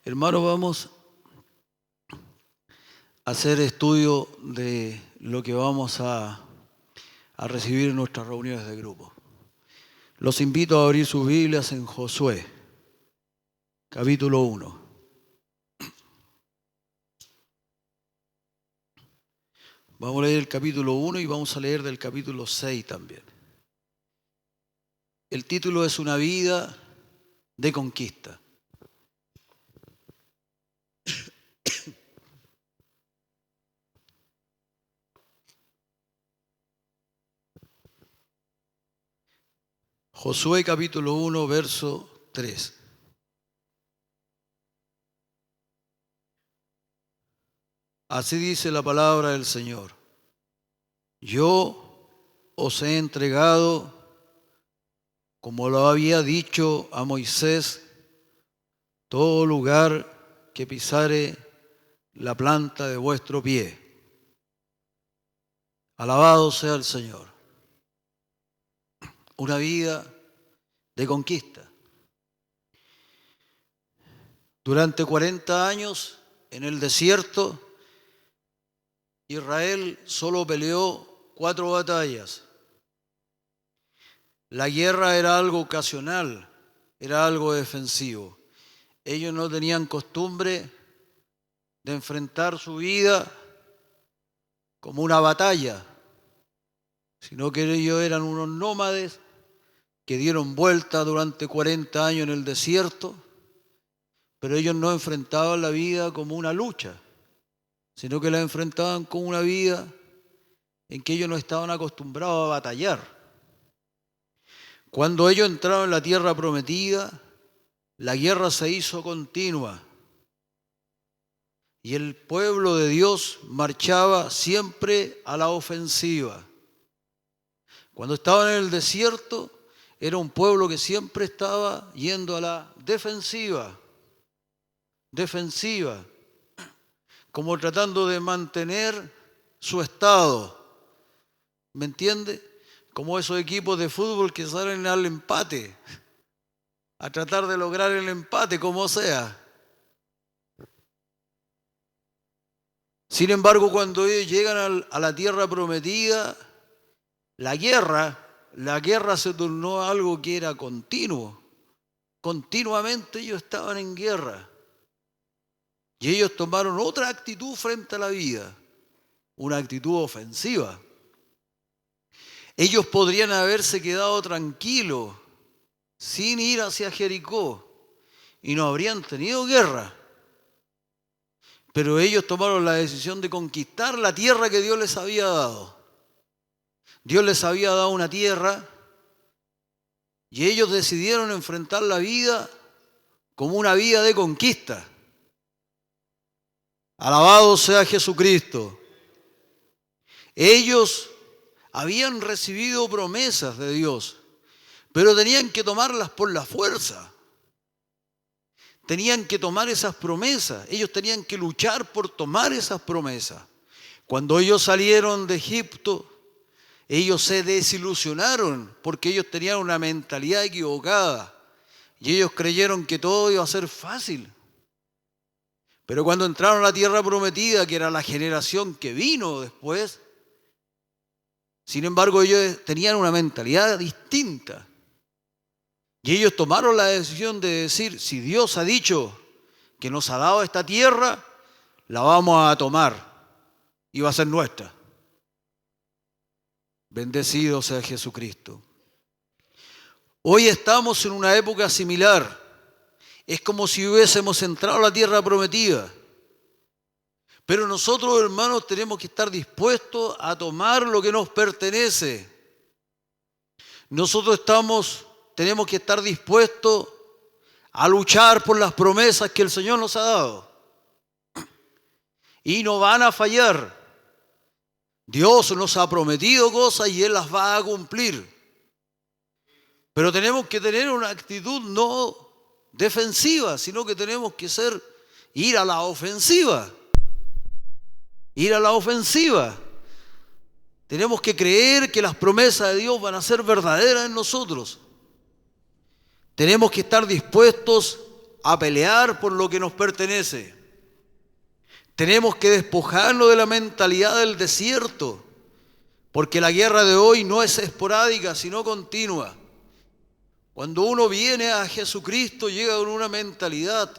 Hermanos, vamos a hacer estudio de lo que vamos a recibir en nuestras reuniones de grupo. Los invito a abrir sus Biblias en Josué, capítulo 1. Vamos a leer el capítulo 1 y vamos a leer del capítulo 6 también. El título es Una vida de conquista. Josué capítulo 1, verso 3. Así dice la palabra del Señor. Yo os he entregado, como lo había dicho a Moisés, todo lugar que pisare la planta de vuestro pie. Alabado sea el Señor. Una vida de conquista. Durante 40 años en el desierto, Israel solo peleó 4 batallas. La guerra era algo ocasional, era algo defensivo. Ellos no tenían costumbre de enfrentar su vida como una batalla, sino que ellos eran unos nómades que dieron vuelta durante 40 años en el desierto, pero ellos no enfrentaban la vida como una lucha, sino que la enfrentaban como una vida en que ellos no estaban acostumbrados a batallar. Cuando ellos entraron en la tierra prometida, la guerra se hizo continua y el pueblo de Dios marchaba siempre a la ofensiva. Cuando estaban en el desierto, era un pueblo que siempre estaba yendo a la defensiva, como tratando de mantener su estado. ¿Me entiende? Como esos equipos de fútbol que salen al empate, a tratar de lograr el empate como sea. Sin embargo, cuando ellos llegan a la tierra prometida, la guerra se tornó algo que era continuo. Continuamente ellos estaban en guerra. Y ellos tomaron otra actitud frente a la vida, una actitud ofensiva. Ellos podrían haberse quedado tranquilos, sin ir hacia Jericó, y no habrían tenido guerra. Pero ellos tomaron la decisión de conquistar la tierra que Dios les había dado. Dios les había dado una tierra y ellos decidieron enfrentar la vida como una vida de conquista. Alabado sea Jesucristo. Ellos habían recibido promesas de Dios, pero tenían que tomarlas por la fuerza. Tenían que tomar esas promesas. Ellos tenían que luchar por tomar esas promesas. Cuando ellos salieron de Egipto, ellos se desilusionaron porque ellos tenían una mentalidad equivocada y ellos creyeron que todo iba a ser fácil. Pero cuando entraron a la tierra prometida, que era la generación que vino después, sin embargo ellos tenían una mentalidad distinta. Y ellos tomaron la decisión de decir, si Dios ha dicho que nos ha dado esta tierra, la vamos a tomar y va a ser nuestra. Bendecido sea Jesucristo. Hoy estamos en una época similar. Es como si hubiésemos entrado a la tierra prometida. Pero nosotros, hermanos, tenemos que estar dispuestos a tomar lo que nos pertenece. Nosotros tenemos que estar dispuestos a luchar por las promesas que el Señor nos ha dado. Y no van a fallar. Dios nos ha prometido cosas y Él las va a cumplir. Pero tenemos que tener una actitud no defensiva, sino que tenemos que ir a la ofensiva. Ir a la ofensiva. Tenemos que creer que las promesas de Dios van a ser verdaderas en nosotros. Tenemos que estar dispuestos a pelear por lo que nos pertenece. Tenemos que despojarnos de la mentalidad del desierto, porque la guerra de hoy no es esporádica, sino continua. Cuando uno viene a Jesucristo, llega con una mentalidad,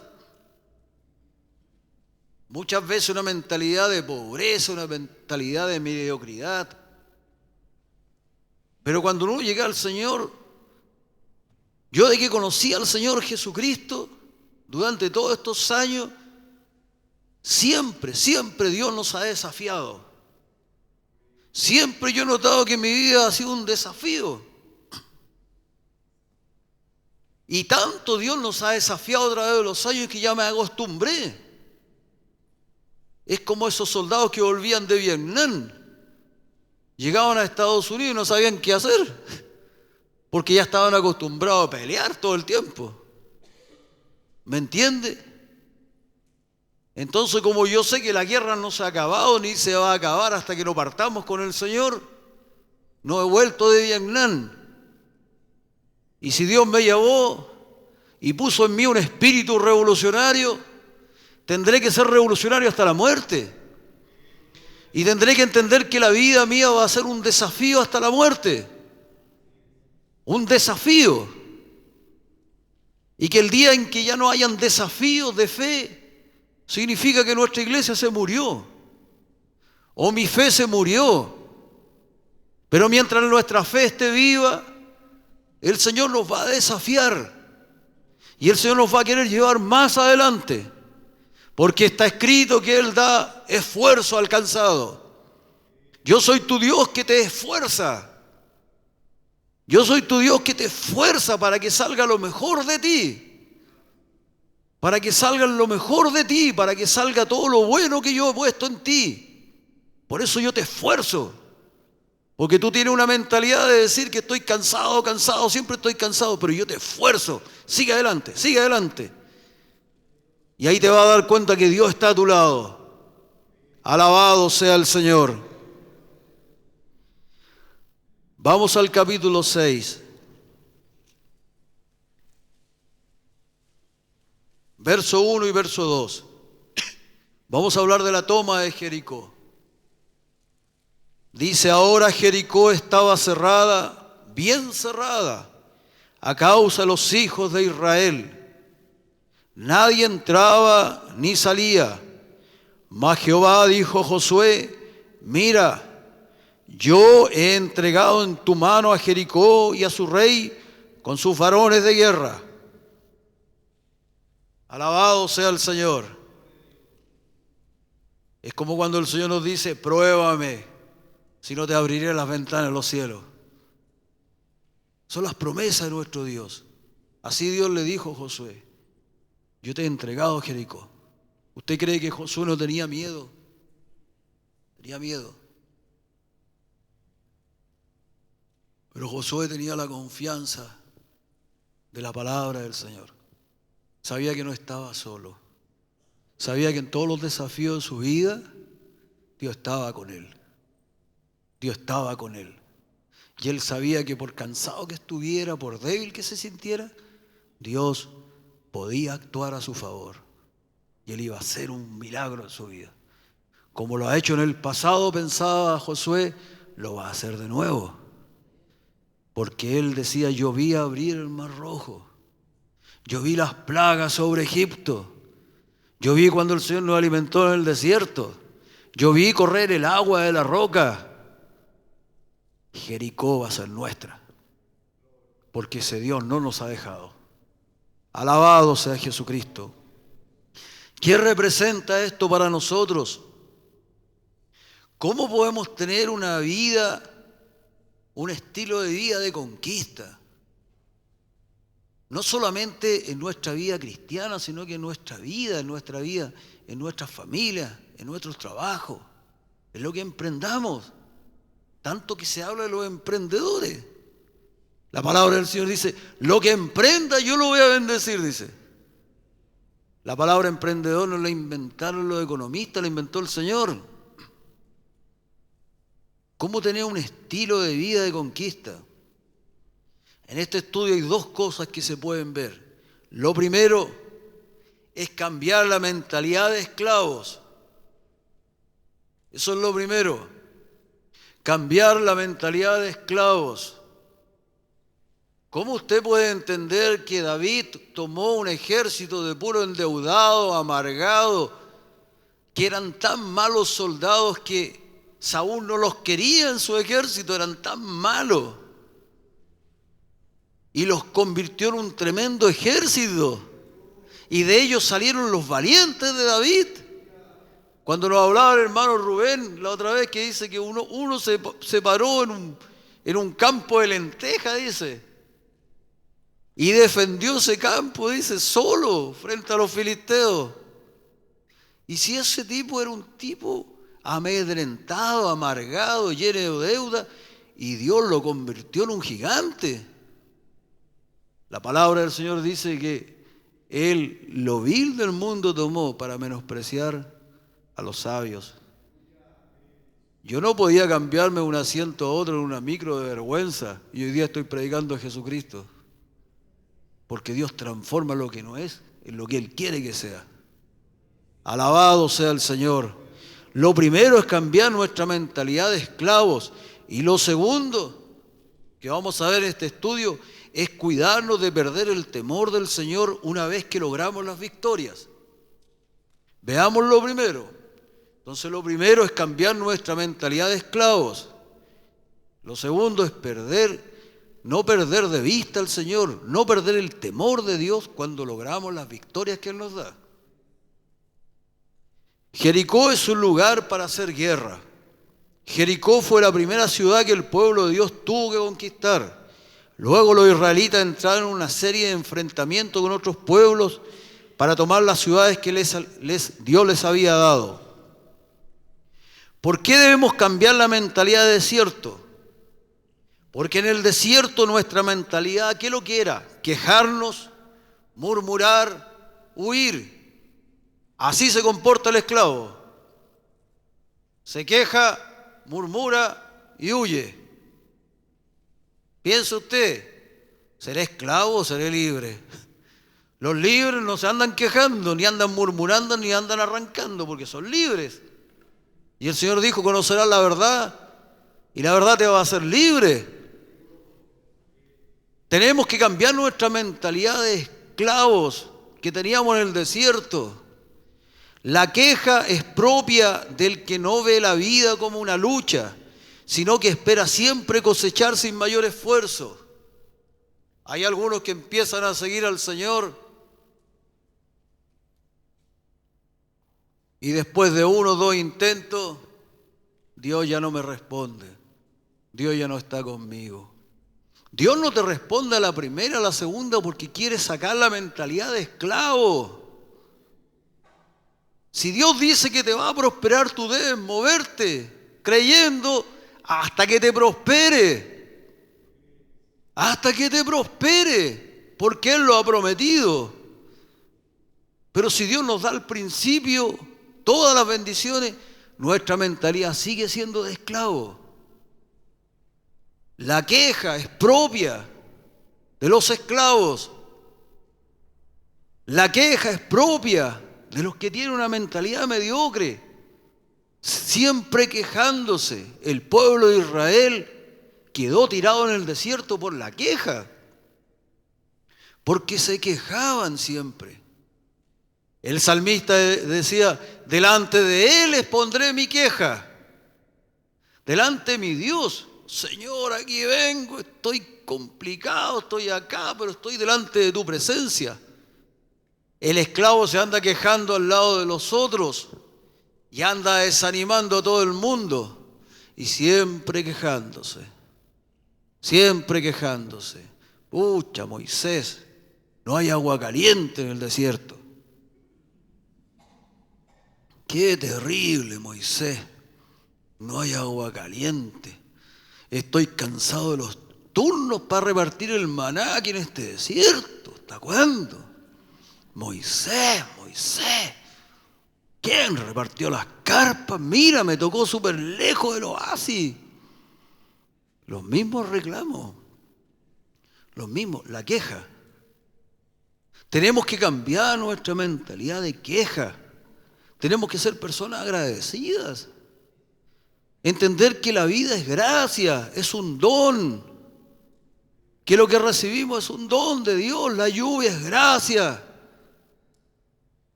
muchas veces una mentalidad de pobreza, una mentalidad de mediocridad. Pero cuando uno llega al Señor, yo de que conocí al Señor Jesucristo durante todos estos años, siempre Dios nos ha desafiado. Siempre yo he notado que mi vida ha sido un desafío. Y tanto Dios nos ha desafiado a través de los años que ya me acostumbré. Es como esos soldados que volvían de Vietnam. Llegaban a Estados Unidos y no sabían qué hacer, porque ya estaban acostumbrados a pelear todo el tiempo. ¿Me entiende? Entonces, como yo sé que la guerra no se ha acabado ni se va a acabar hasta que no partamos con el Señor, no he vuelto de Vietnam. Y si Dios me llevó y puso en mí un espíritu revolucionario, tendré que ser revolucionario hasta la muerte. Y tendré que entender que la vida mía va a ser un desafío hasta la muerte. Un desafío. Y que el día en que ya no hayan desafíos de fe, significa que nuestra iglesia se murió. O mi fe se murió. Pero mientras nuestra fe esté viva, el Señor nos va a desafiar. Y el Señor nos va a querer llevar más adelante. Porque está escrito que Él da esfuerzo al cansado. Yo soy tu Dios que te esfuerza. Yo soy tu Dios que te esfuerza para que salga lo mejor de ti. Para que salga lo mejor de ti, para que salga todo lo bueno que yo he puesto en ti. Por eso yo te esfuerzo. Porque tú tienes una mentalidad de decir que estoy cansado, siempre estoy cansado, pero yo te esfuerzo. Sigue adelante, sigue adelante. Y ahí te vas a dar cuenta que Dios está a tu lado. Alabado sea el Señor. Vamos al capítulo 6. Verso 1 y verso 2. Vamos a hablar de la toma de Jericó. Dice: ahora Jericó estaba cerrada, bien cerrada, a causa de los hijos de Israel. Nadie entraba ni salía. Mas Jehová dijo a Josué: mira, yo he entregado en tu mano a Jericó y a su rey con sus varones de guerra. Alabado sea el Señor. Es como cuando el Señor nos dice: pruébame, si no te abriré las ventanas de los cielos. Son las promesas de nuestro Dios. Así Dios le dijo a Josué: yo te he entregado a Jericó. ¿Usted cree que Josué no tenía miedo? Tenía miedo. Pero Josué tenía la confianza de la palabra del Señor. Sabía que no estaba solo. Sabía que en todos los desafíos de su vida, Dios estaba con él. Dios estaba con él. Y él sabía que por cansado que estuviera, por débil que se sintiera, Dios podía actuar a su favor. Y él iba a hacer un milagro en su vida. Como lo ha hecho en el pasado, pensaba Josué, lo va a hacer de nuevo. Porque él decía: yo vi abrir el mar rojo. Yo vi las plagas sobre Egipto. Yo vi cuando el Señor nos alimentó en el desierto. Yo vi correr el agua de la roca. Jericó va a ser nuestra. Porque ese Dios no nos ha dejado. Alabado sea Jesucristo. ¿Qué representa esto para nosotros? ¿Cómo podemos tener una vida, un estilo de vida de conquista? No solamente en nuestra vida cristiana, sino que en nuestra vida, en nuestras familias, en nuestros trabajos, en lo que emprendamos. Tanto que se habla de los emprendedores. La palabra del Señor dice: lo que emprenda yo lo voy a bendecir, dice. La palabra emprendedor no la inventaron los economistas, la inventó el Señor. ¿Cómo tener un estilo de vida de conquista? En este estudio hay dos cosas que se pueden ver. Lo primero, es cambiar la mentalidad de esclavos. Eso es lo primero. Cambiar la mentalidad de esclavos. ¿Cómo usted puede entender que David tomó un ejército de puro endeudado, amargado, que eran tan malos soldados que Saúl no los quería en su ejército, eran tan malos? Y los convirtió en un tremendo ejército. Y de ellos salieron los valientes de David. Cuando nos hablaba el hermano Rubén la otra vez, que dice que uno se paró en un campo de lenteja, dice, y defendió ese campo, dice, solo frente a los filisteos. Y si ese tipo era un tipo amedrentado, amargado, lleno de deuda, y Dios lo convirtió en un gigante. La palabra del Señor dice que Él lo vil del mundo tomó para menospreciar a los sabios. Yo no podía cambiarme un asiento a otro en una micro de vergüenza, y hoy día estoy predicando a Jesucristo. Porque Dios transforma lo que no es en lo que Él quiere que sea. Alabado sea el Señor. Lo primero es cambiar nuestra mentalidad de esclavos. Y lo segundo que vamos a ver en este estudio es cuidarnos de perder el temor del Señor una vez que logramos las victorias. Veamos lo primero. Entonces lo primero es cambiar nuestra mentalidad de esclavos. Lo segundo es no perder de vista al Señor, no perder el temor de Dios cuando logramos las victorias que Él nos da. Jericó es un lugar para hacer guerra. Jericó fue la primera ciudad que el pueblo de Dios tuvo que conquistar. Luego los israelitas entraron en una serie de enfrentamientos con otros pueblos para tomar las ciudades que Dios les había dado. ¿Por qué debemos cambiar la mentalidad de desierto? Porque en el desierto nuestra mentalidad, ¿qué es lo que era? Quejarnos, murmurar, huir. Así se comporta el esclavo. Se queja, murmura y huye. Piensa usted, ¿seré esclavo o seré libre? Los libres no se andan quejando, ni andan murmurando, ni andan arrancando, porque son libres. Y el Señor dijo, conocerás la verdad, y la verdad te va a hacer libre. Tenemos que cambiar nuestra mentalidad de esclavos que teníamos en el desierto. La queja es propia del que no ve la vida como una lucha, sino que espera siempre cosechar sin mayor esfuerzo. Hay algunos que empiezan a seguir al Señor y después de 1 o 2 intentos, Dios ya no me responde. Dios ya no está conmigo. Dios no te responde a la primera, a la segunda, porque quiere sacar la mentalidad de esclavo. Si Dios dice que te va a prosperar, tú debes moverte creyendo hasta que te prospere. Hasta que te prospere, porque Él lo ha prometido. Pero si Dios nos da al principio todas las bendiciones, nuestra mentalidad sigue siendo de esclavo. La queja es propia de los esclavos. La queja es propia de los que tienen una mentalidad mediocre, siempre quejándose. El pueblo de Israel quedó tirado en el desierto por la queja, porque se quejaban siempre. El salmista decía, delante de Él expondré mi queja, delante de mi Dios. Señor, aquí vengo, estoy complicado, estoy acá, pero estoy delante de tu presencia. El esclavo se anda quejando al lado de los otros y anda desanimando a todo el mundo y siempre quejándose, siempre quejándose. Pucha, Moisés, no hay agua caliente en el desierto. Qué terrible, Moisés, no hay agua caliente. Estoy cansado de los turnos para repartir el maná aquí en este desierto. ¿Hasta cuándo? Moisés, ¿quién repartió las carpas? Mira, me tocó súper lejos del oasis. Los mismos reclamos, los mismos, la queja. Tenemos que cambiar nuestra mentalidad de queja. Tenemos que ser personas agradecidas. Entender que la vida es gracia, es un don. Que lo que recibimos es un don de Dios, la lluvia es gracia.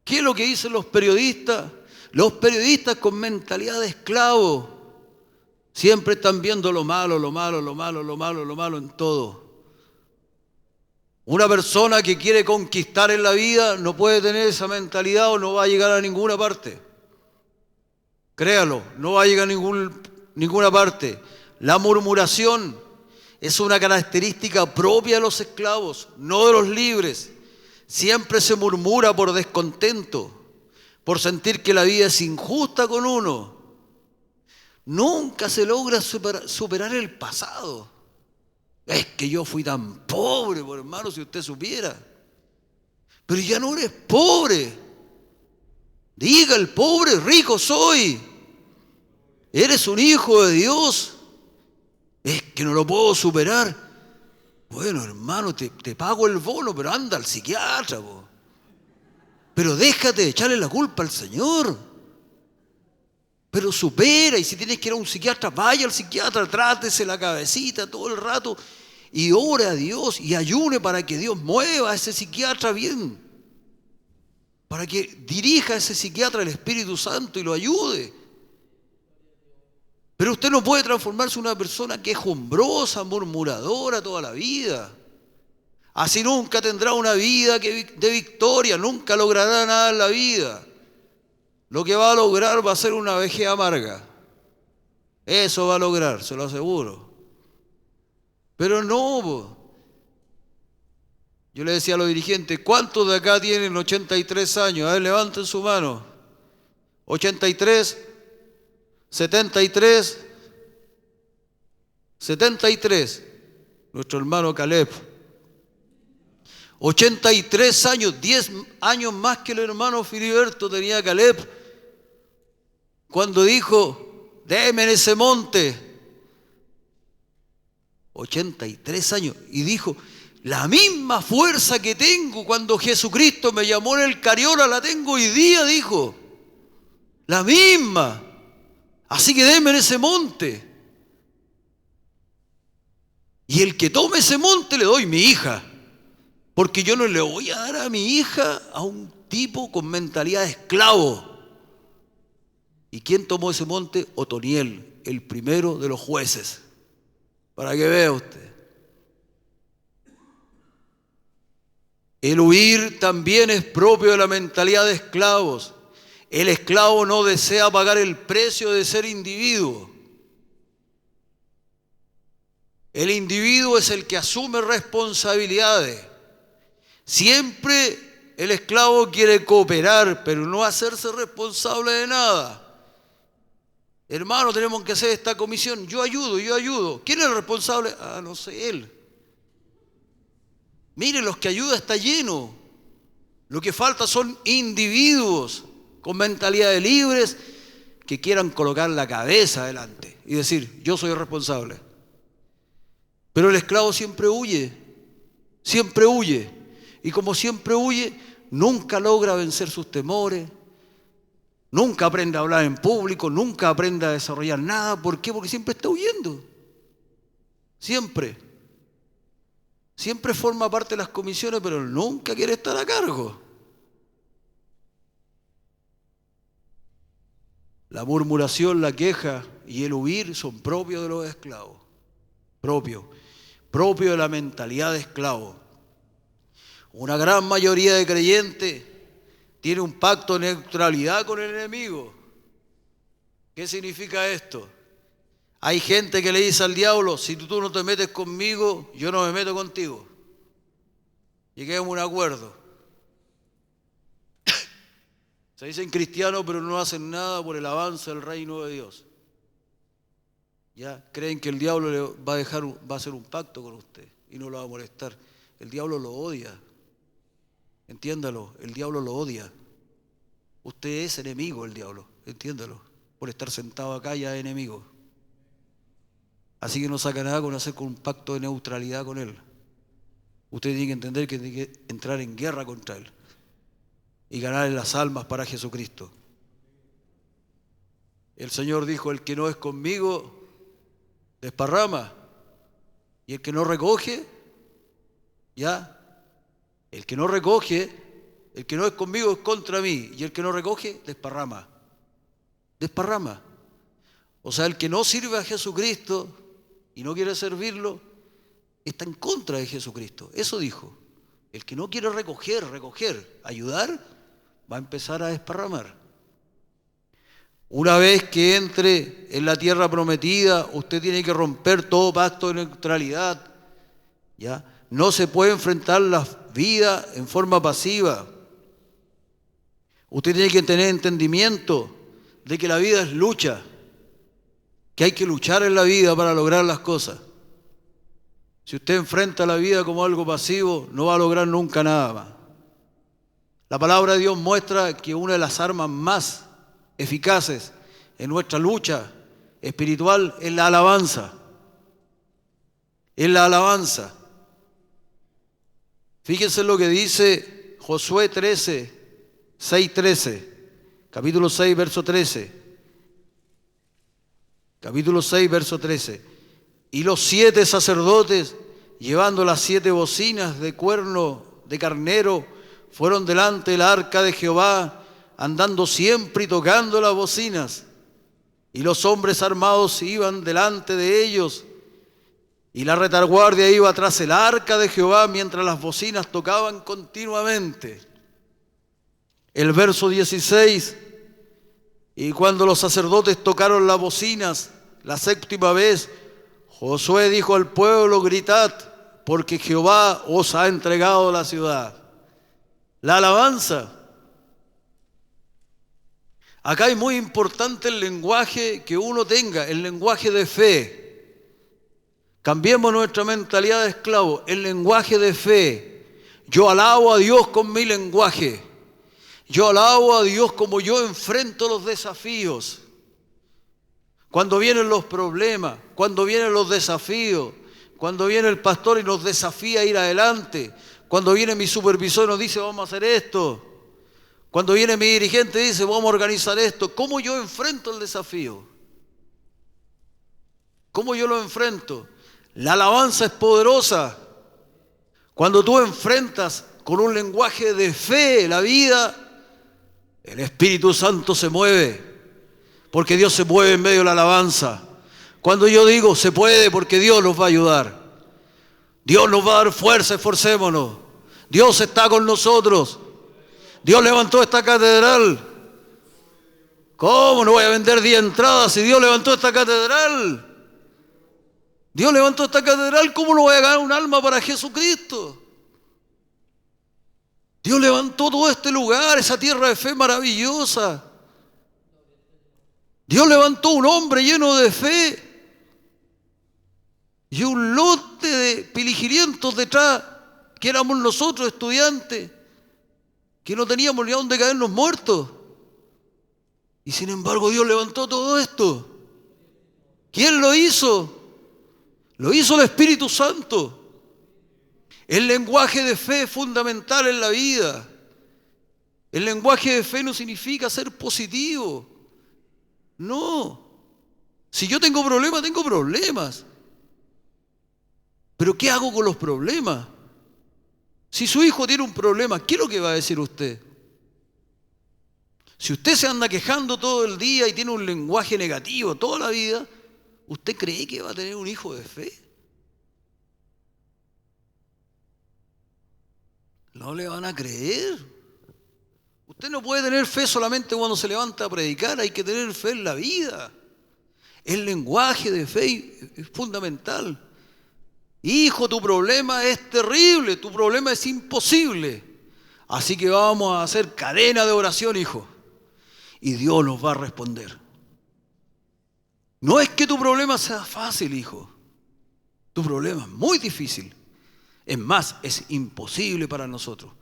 ¿Qué es lo que dicen los periodistas? Los periodistas con mentalidad de esclavo siempre están viendo lo malo, lo malo, lo malo, lo malo, lo malo en todo. Una persona que quiere conquistar en la vida no puede tener esa mentalidad o no va a llegar a ninguna parte. Créalo, no va a llegar a ninguna parte. La murmuración es una característica propia de los esclavos, no de los libres. Siempre se murmura por descontento, por sentir que la vida es injusta con uno. Nunca se logra superar el pasado. Es que yo fui tan pobre, por hermano, si usted supiera. Pero ya no eres pobre. Diga el pobre, rico soy. Eres un hijo de Dios. Es que no lo puedo superar. Bueno, hermano, te pago el bono, pero anda al psiquiatra, po. Pero déjate de echarle la culpa al Señor. Pero supera, y si tienes que ir a un psiquiatra, vaya al psiquiatra, trátese la cabecita todo el rato y ore a Dios y ayune para que Dios mueva a ese psiquiatra bien. Para que dirija a ese psiquiatra el Espíritu Santo y lo ayude. Pero usted no puede transformarse en una persona quejumbrosa, murmuradora toda la vida. Así nunca tendrá una vida de victoria, nunca logrará nada en la vida. Lo que va a lograr va a ser una vejez amarga. Eso va a lograr, se lo aseguro. Pero no, po. Yo le decía a los dirigentes, ¿cuántos de acá tienen 83 años? A ver, levanten su mano. 83, 73, 73. Nuestro hermano Caleb. 83 años, 10 años más que el hermano Filiberto tenía Caleb. Cuando dijo, déme en ese monte. 83 años. Y dijo, la misma fuerza que tengo cuando Jesucristo me llamó en el Cariola, la tengo hoy día, dijo. La misma. Así que déme en ese monte. Y el que tome ese monte le doy mi hija. Porque yo no le voy a dar a mi hija a un tipo con mentalidad de esclavo. ¿Y quién tomó ese monte? Otoniel, el primero de los jueces. Para que vea usted. El huir también es propio de la mentalidad de esclavos. El esclavo no desea pagar el precio de ser individuo. El individuo es el que asume responsabilidades. Siempre el esclavo quiere cooperar, pero no hacerse responsable de nada. Hermano, tenemos que hacer esta comisión. Yo ayudo. ¿Quién es el responsable? Ah, no sé, él. Miren, los que ayuda está lleno. Lo que falta son individuos con mentalidad de libres que quieran colocar la cabeza adelante y decir, yo soy el responsable. Pero el esclavo siempre huye. Y como siempre huye, nunca logra vencer sus temores. Nunca aprende a hablar en público, nunca aprende a desarrollar nada. ¿Por qué? Porque siempre está huyendo. Siempre forma parte de las comisiones, pero nunca quiere estar a cargo. La murmuración, la queja y el huir son propios de los esclavos. Propio de la mentalidad de esclavo. Una gran mayoría de creyentes tiene un pacto de neutralidad con el enemigo. ¿Qué significa esto? Hay gente que le dice al diablo, si tú no te metes conmigo, yo no me meto contigo. Lleguemos a un acuerdo. Se dicen cristianos, pero no hacen nada por el avance del reino de Dios. Ya creen que el diablo le va a hacer un pacto con usted y no lo va a molestar. El diablo lo odia. Entiéndalo, el diablo lo odia. Usted es enemigo del diablo, entiéndalo. Por estar sentado acá ya es enemigo. Así que no saca nada con hacer un pacto de neutralidad con él. usted tiene que entender que tiene que entrar en guerra contra él y ganar las almas para Jesucristo. El Señor dijo, el que no es conmigo, desparrama. Y el que no recoge, ya, el que no recoge, el que no es conmigo es contra mí. Y el que no recoge, desparrama. Desparrama. O sea, el que no sirve a Jesucristo y no quiere servirlo, está en contra de Jesucristo. Eso dijo. El que no quiere recoger, ayudar, va a empezar a desparramar. Una vez que entre en la tierra prometida, usted tiene que romper todo pacto de neutralidad, ¿ya? No se puede enfrentar la vida en forma pasiva. Usted tiene que tener entendimiento de que la vida es lucha, que hay que luchar en la vida para lograr las cosas. Si usted enfrenta la vida como algo pasivo, no va a lograr nunca nada más. La palabra de Dios muestra que una de las armas más eficaces en nuestra lucha espiritual es la alabanza. Es la alabanza. Fíjense lo que dice Josué 6:13, capítulo 6, verso 13. Capítulo 6, verso 13. Y los 7 sacerdotes, llevando las 7 bocinas de cuerno de carnero, fueron delante del arca de Jehová, andando siempre y tocando las bocinas. Y los hombres armados iban delante de ellos, y la retaguardia iba tras el arca de Jehová, mientras las bocinas tocaban continuamente. El verso 16, y cuando los sacerdotes tocaron las bocinas la 7ª vez, Josué dijo al pueblo, gritad, porque Jehová os ha entregado la ciudad. La alabanza. Acá es muy importante el lenguaje que uno tenga, el lenguaje de fe. Cambiemos nuestra mentalidad de esclavo, el lenguaje de fe. Yo alabo a Dios con mi lenguaje. Yo alabo a Dios como yo enfrento los desafíos. Cuando vienen los problemas, cuando vienen los desafíos, cuando viene el pastor y nos desafía a ir adelante, cuando viene mi supervisor y nos dice vamos a hacer esto, cuando viene mi dirigente y dice vamos a organizar esto, ¿cómo yo enfrento el desafío? ¿Cómo yo lo enfrento? La alabanza es poderosa. Cuando tú enfrentas con un lenguaje de fe la vida, el Espíritu Santo se mueve, porque Dios se mueve en medio de la alabanza. Cuando yo digo se puede, porque Dios nos va a ayudar. Dios nos va a dar fuerza, esforcémonos. Dios está con nosotros. Dios levantó esta catedral. ¿Cómo no voy a vender 10 entradas si Dios levantó esta catedral? Dios levantó esta catedral, ¿cómo no voy a ganar un alma para Jesucristo? Dios levantó todo este lugar, esa tierra de fe maravillosa. Dios levantó un hombre lleno de fe y un lote de piligirientos detrás, que éramos nosotros estudiantes, que no teníamos ni a dónde caernos muertos. Y sin embargo Dios levantó todo esto. ¿Quién lo hizo? Lo hizo el Espíritu Santo. El lenguaje de fe es fundamental en la vida. El lenguaje de fe no significa ser positivo. No. Si yo tengo problemas, tengo problemas. Pero ¿qué hago con los problemas? Si su hijo tiene un problema, ¿qué es lo que va a decir usted? Si usted se anda quejando todo el día y tiene un lenguaje negativo toda la vida, ¿usted cree que va a tener un hijo de fe? No le van a creer. Usted no puede tener fe solamente cuando se levanta a predicar, hay que tener fe en la vida. El lenguaje de fe es fundamental. Hijo, tu problema es terrible, tu problema es imposible. Así que vamos a hacer cadena de oración, hijo. Y Dios nos va a responder. No es que tu problema sea fácil, hijo. Tu problema es muy difícil. Es más, es imposible para nosotros.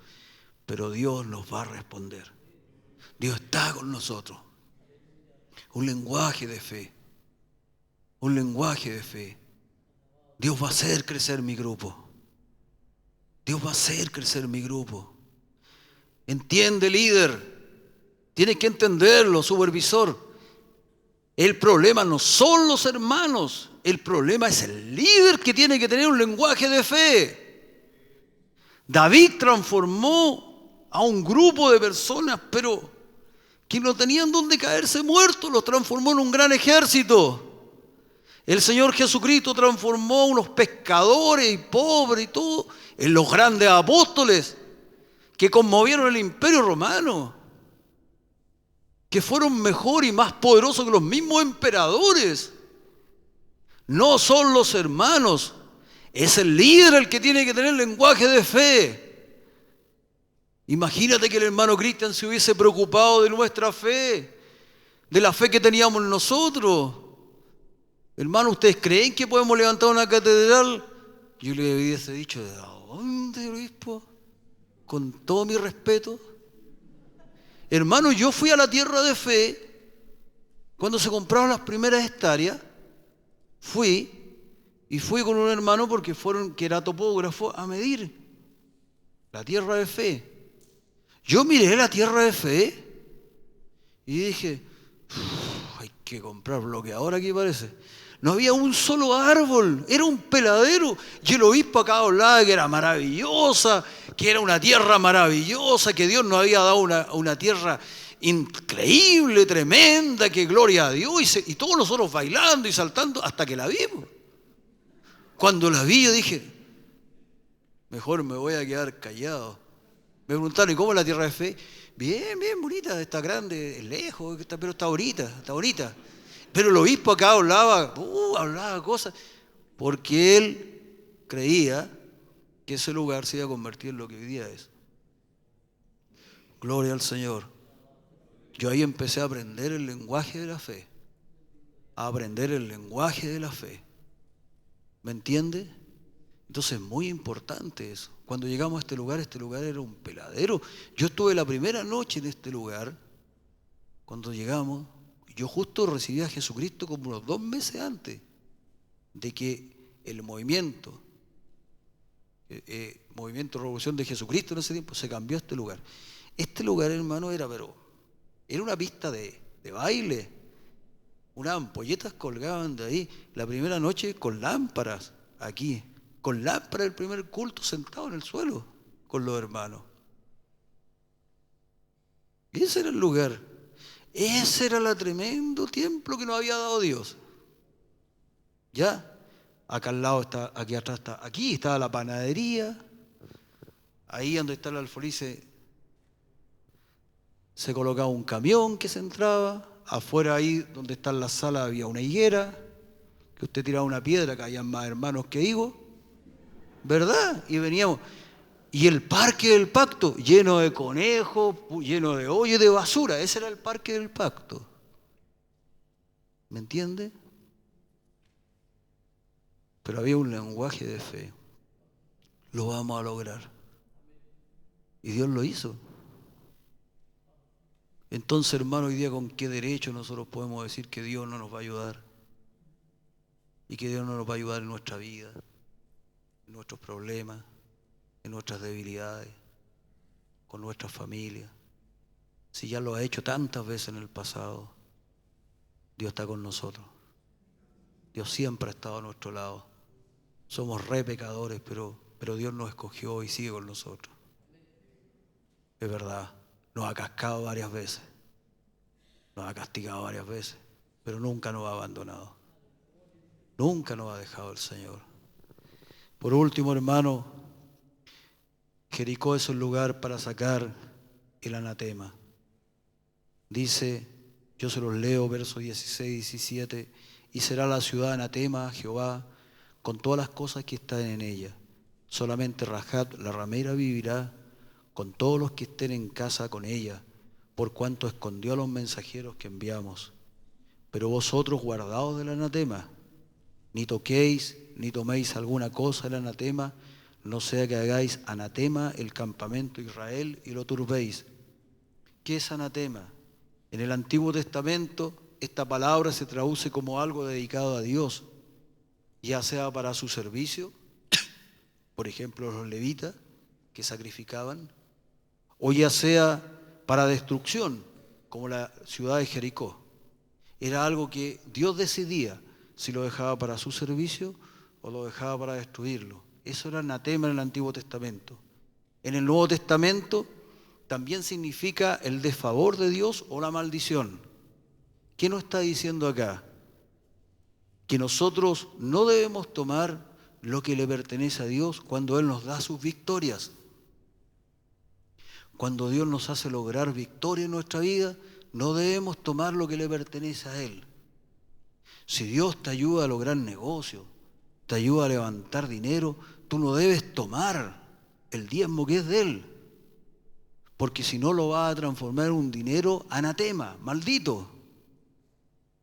Pero Dios nos va a responder. Dios está con nosotros. Un lenguaje de fe. Un lenguaje de fe. Dios va a hacer crecer mi grupo. Dios va a hacer crecer mi grupo. Entiende, líder. Tienes que entenderlo, supervisor. El problema no son los hermanos. El problema es el líder que tiene que tener un lenguaje de fe. David transformó a un grupo de personas, pero que no tenían dónde caerse muertos, los transformó en un gran ejército. El Señor Jesucristo transformó a unos pescadores y pobres y todo en los grandes apóstoles que conmovieron el imperio romano, que fueron mejor y más poderosos que los mismos emperadores. No son los hermanos, es el líder el que tiene que tener lenguaje de fe. Imagínate que el hermano Cristian se hubiese preocupado de nuestra fe, de la fe que teníamos nosotros. Hermano, ¿ustedes creen que podemos levantar una catedral? Yo le hubiese dicho, ¿de dónde, obispo? Con todo mi respeto. Hermano, yo fui a la tierra de fe cuando se compraron las primeras hectáreas. Fui con un hermano que era topógrafo, a medir la tierra de fe. Yo miré la tierra de fe y dije, hay que comprar bloqueador aquí parece. No había un solo árbol, era un peladero. Y el obispo acá hablaba que era maravillosa, que era una tierra maravillosa, que Dios nos había dado una tierra increíble, tremenda, que gloria a Dios. Y todos nosotros bailando y saltando hasta que la vimos. Cuando la vi yo dije, mejor me voy a quedar callado. Me preguntaron, ¿y cómo es la tierra de fe? Bien, bien bonita, está grande, es lejos, pero está bonita. Pero el obispo acá hablaba cosas, porque él creía que ese lugar se iba a convertir en lo que hoy día es. Gloria al Señor. Yo ahí empecé a aprender el lenguaje de la fe. ¿Me entiende? Entonces es muy importante eso. Cuando llegamos a este lugar era un peladero. Yo estuve la primera noche en este lugar, cuando llegamos. Yo justo recibí a Jesucristo como unos 2 meses antes de que el movimiento Revolución de Jesucristo en ese tiempo se cambió a este lugar. Este lugar, hermano, era una pista de baile. Unas ampolletas colgaban de ahí. La primera noche con lámparas aquí. Con lámparas el primer culto sentado en el suelo con los hermanos. Ese era el lugar. Ese era el tremendo templo que nos había dado Dios. ¿Ya? Acá al lado está, aquí atrás está, aquí estaba la panadería. Ahí donde está el alfolice se colocaba un camión que se entraba. Afuera ahí donde está la sala había una higuera, que usted tiraba una piedra, que había más hermanos que higos. ¿Verdad? Y veníamos. Y el parque del pacto, lleno de conejos, lleno de hoyo y de basura. Ese era el parque del pacto. ¿Me entiende? Pero había un lenguaje de fe. Lo vamos a lograr. Y Dios lo hizo. Entonces, hermano, hoy día, ¿con qué derecho nosotros podemos decir que Dios no nos va a ayudar? Y que Dios no nos va a ayudar en nuestra vida, en nuestros problemas, en nuestras debilidades, con nuestras familias. Si ya lo ha hecho tantas veces en el pasado, Dios está con nosotros. Dios siempre ha estado a nuestro lado. Somos re pecadores, pero Dios nos escogió y sigue con nosotros. Es verdad, nos ha cascado varias veces, nos ha castigado varias veces, pero nunca nos ha abandonado. Nunca nos ha dejado el Señor. Por último, hermano, Jericó es un lugar para sacar el anatema. Dice, yo se los leo, versos 16 y 17, y será la ciudad anatema a Jehová con todas las cosas que están en ella. Solamente Rahab, la ramera, vivirá con todos los que estén en casa con ella, por cuanto escondió a los mensajeros que enviamos. Pero vosotros guardaos del anatema, ni toquéis, ni toméis alguna cosa del anatema, no sea que hagáis anatema el campamento de Israel y lo turbéis. ¿Qué es anatema? En el Antiguo Testamento esta palabra se traduce como algo dedicado a Dios, ya sea para su servicio, por ejemplo los levitas, que sacrificaban, o ya sea para destrucción, como la ciudad de Jericó. Era algo que Dios decidía si lo dejaba para su servicio o lo dejaba para destruirlo. Eso era anatema en el Antiguo Testamento. En el Nuevo Testamento también significa el desfavor de Dios o la maldición. ¿Qué nos está diciendo acá? Que nosotros no debemos tomar lo que le pertenece a Dios cuando Él nos da sus victorias. Cuando Dios nos hace lograr victoria en nuestra vida, no debemos tomar lo que le pertenece a Él. Si Dios te ayuda a lograr negocio, te ayuda a levantar dinero, tú no debes tomar el diezmo que es de Él. Porque si no lo vas a transformar en un dinero anatema, maldito.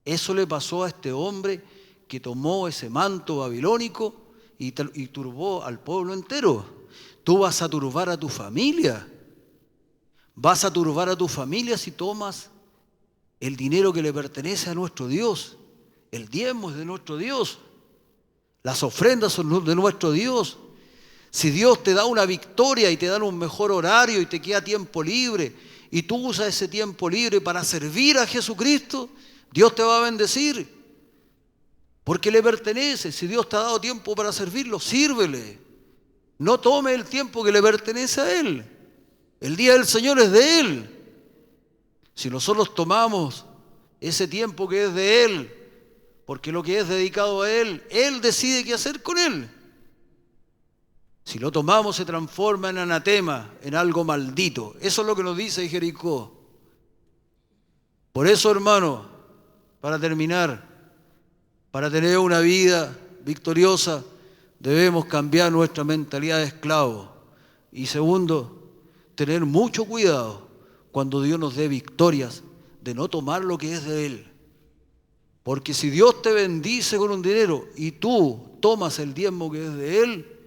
Eso le pasó a este hombre que tomó ese manto babilónico y turbó al pueblo entero. Tú vas a turbar a tu familia. Vas a turbar a tu familia si tomas el dinero que le pertenece a nuestro Dios. El diezmo es de nuestro Dios. Las ofrendas son de nuestro Dios. Si Dios te da una victoria y te da un mejor horario y te queda tiempo libre y tú usas ese tiempo libre para servir a Jesucristo, Dios te va a bendecir. Porque le pertenece. Si Dios te ha dado tiempo para servirlo, sírvele. No tome el tiempo que le pertenece a Él. El día del Señor es de Él. Si nosotros tomamos ese tiempo que es de Él, porque lo que es dedicado a Él, Él decide qué hacer con Él. Si lo tomamos se transforma en anatema, en algo maldito. Eso es lo que nos dice Jericó. Por eso, hermano, para terminar, para tener una vida victoriosa, debemos cambiar nuestra mentalidad de esclavo. Y segundo, tener mucho cuidado cuando Dios nos dé victorias de no tomar lo que es de Él. Porque si Dios te bendice con un dinero y tú tomas el diezmo que es de Él,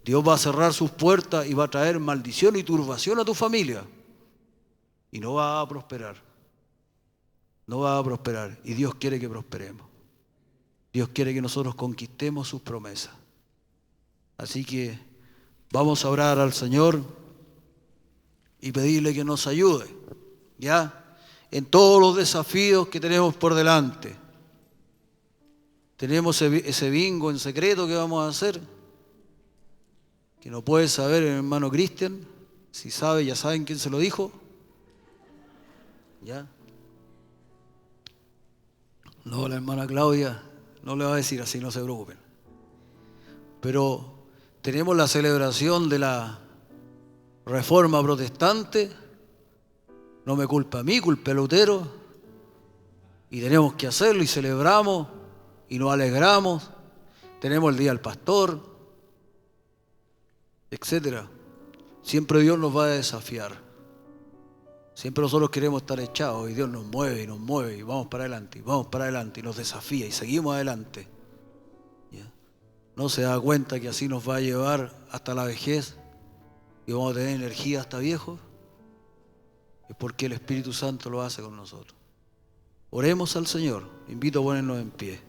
Dios va a cerrar sus puertas y va a traer maldición y turbación a tu familia. Y no va a prosperar. No va a prosperar. Y Dios quiere que prosperemos. Dios quiere que nosotros conquistemos sus promesas. Así que vamos a orar al Señor y pedirle que nos ayude, ¿ya? En todos los desafíos que tenemos por delante. Tenemos ese bingo en secreto que vamos a hacer, que no puede saber el hermano Cristian. Si sabe, ya saben quién se lo dijo. ¿Ya? No, la hermana Claudia no le va a decir así, no se preocupen. Pero tenemos la celebración de la Reforma Protestante. No me culpa a mí, culpa a Lutero. Y tenemos que hacerlo y celebramos y nos alegramos. Tenemos el Día del Pastor, etcétera. Siempre Dios nos va a desafiar. Siempre nosotros queremos estar echados y Dios nos mueve y vamos para adelante y nos desafía y seguimos adelante. ¿Ya? No se da cuenta que así nos va a llevar hasta la vejez y vamos a tener energía hasta viejos. Es porque el Espíritu Santo lo hace con nosotros. Oremos al Señor. Invito a ponernos en pie.